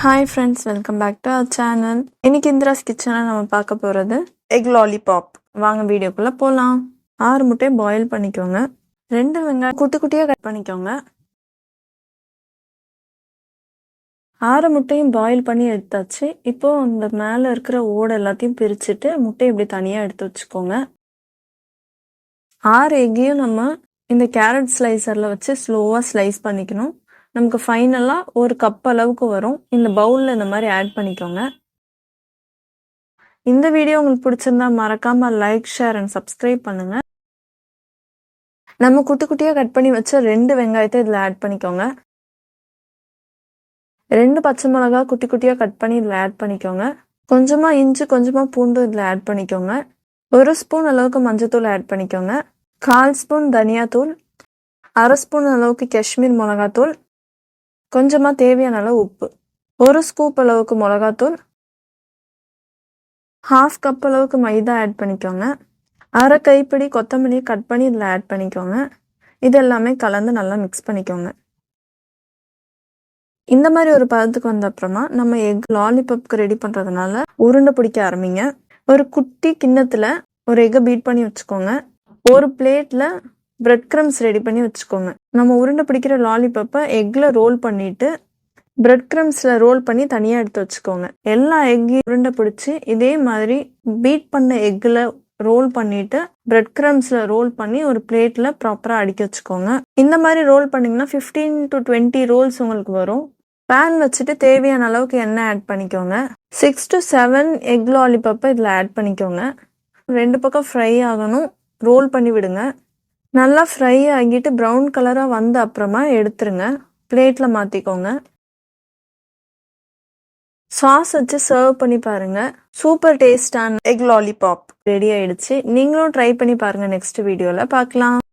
Hi friends, welcome back to our channel. இன்னைக்கு இந்திராஸ் கிச்சன்ல நம்ம பார்க்க போறது எக் லாலிபாப். வாங்க வீடியோக்குள்ள போலாம். 6 முட்டையை பாயில் பண்ணிக்கோங்க. 2 வெங்காயம் குட்டி குட்டியா கட் பண்ணிக்கோங்க. 6 முட்டையும் பாயில் பண்ணி எடுத்தாச்சு. இப்போ அந்த மேல இருக்கிற ஓடு எல்லாத்தையும் பிரிச்சிட்டு முட்டையை இப்படி தனியா எடுத்து வச்சுக்கோங்க. 6 எக்கையும் நம்ம இந்த கேரட் ஸ்லைசர்ல வச்சு ஸ்லோவா ஸ்லைஸ் பண்ணிக்கணும். நமக்கு ஃபைனலா ஒரு கப் அளவுக்கு வரும். இந்த பவுல்ல இந்த மாதிரி ஆட் பண்ணிக்கோங்க. இந்த வீடியோ உங்களுக்கு பிடிச்சிருந்தா மறக்காம லைக், ஷேர் அண்ட் சப்ஸ்கிரைப் பண்ணுங்க. நம்ம குட்டி குட்டியா கட் பண்ணி வச்ச 2 வெங்காயத்தை இதுல ஆட் பண்ணிக்கோங்க. 2 பச்சை மிளகாய் குட்டி குட்டியா கட் பண்ணி இதுல ஆட் பண்ணிக்கோங்க. கொஞ்சமா இஞ்சி, கொஞ்சமா பூண்டு இதுல ஆட் பண்ணிக்கோங்க. 1 ஸ்பூன் அளவுக்கு மஞ்சத்தூள் ஆட் பண்ணிக்கோங்க. 1/4 ஸ்பூன் தனியாத்தூள், 1/2 ஸ்பூன் அளவுக்கு காஷ்மீர் மிளகாத்தூள், கொஞ்சமா தேவையான அளவு உப்பு, 1 ஸ்கூப் அளவுக்கு மிளகாத்தூள், 1/2 கப் அளவுக்கு மைதா ஆட் பண்ணிக்கோங்க. 1/2 கைப்பிடி கொத்தமல்லி கட் பண்ணி இதில் ஆட் பண்ணிக்கோங்க. இது எல்லாமே கலந்து நல்லா மிக்ஸ் பண்ணிக்கோங்க. இந்த மாதிரி ஒரு பதத்துக்கு வந்த அப்புறமா நம்ம எக் லாலிபாப்க்கு ரெடி பண்ணுறதுனால உருண்டை பிடிக்க ஆரம்பிங்க. ஒரு குட்டி கிண்ணத்தில் ஒரு எக்கை பீட் பண்ணி வச்சுக்கோங்க. ஒரு பிளேட்டில் பிரெட் கிரம்ஸ் ரெடி பண்ணி வச்சுக்கோங்க. நம்ம உருண்டை பிடிக்கிற லாலிபாப்பை எக்கில் ரோல் பண்ணிட்டு பிரெட் கிரம்ஸில் ரோல் பண்ணி தனியாக எடுத்து வச்சுக்கோங்க. எல்லா எக்கையும் உருண்டை பிடிச்சி இதே மாதிரி பீட் பண்ண எக்கில் ரோல் பண்ணிட்டு பிரெட் கிரம்ஸில் ரோல் பண்ணி ஒரு பிளேட்டில் ப்ராப்பராக அடுக்கி வச்சுக்கோங்க. இந்த மாதிரி ரோல் பண்ணிங்கன்னா 15 to 20 ரோல்ஸ் உங்களுக்கு வரும். பேன் வச்சுட்டு தேவையான அளவுக்கு எண்ணெய் ஆட் பண்ணிக்கோங்க. 6 to 7 எக் லாலிபாப்பை இதில் ஆட் பண்ணிக்கோங்க. 2 பக்கம் ஃப்ரை ஆகணும். ரோல் பண்ணி விடுங்க. நல்லா ஃப்ரை ஆகிட்டு ப்ரௌன் கலராக வந்த அப்புறமா எடுத்துருங்க. பிளேட்டில் மாற்றிக்கோங்க. சாஸ் வச்சு சர்வ் பண்ணி பாருங்க. சூப்பர் டேஸ்டான எக் லாலிபாப் ரெடி ஆயிடுச்சு. நீங்களும் ட்ரை பண்ணி பாருங்க. நெக்ஸ்ட் வீடியோவில் பார்க்கலாம்.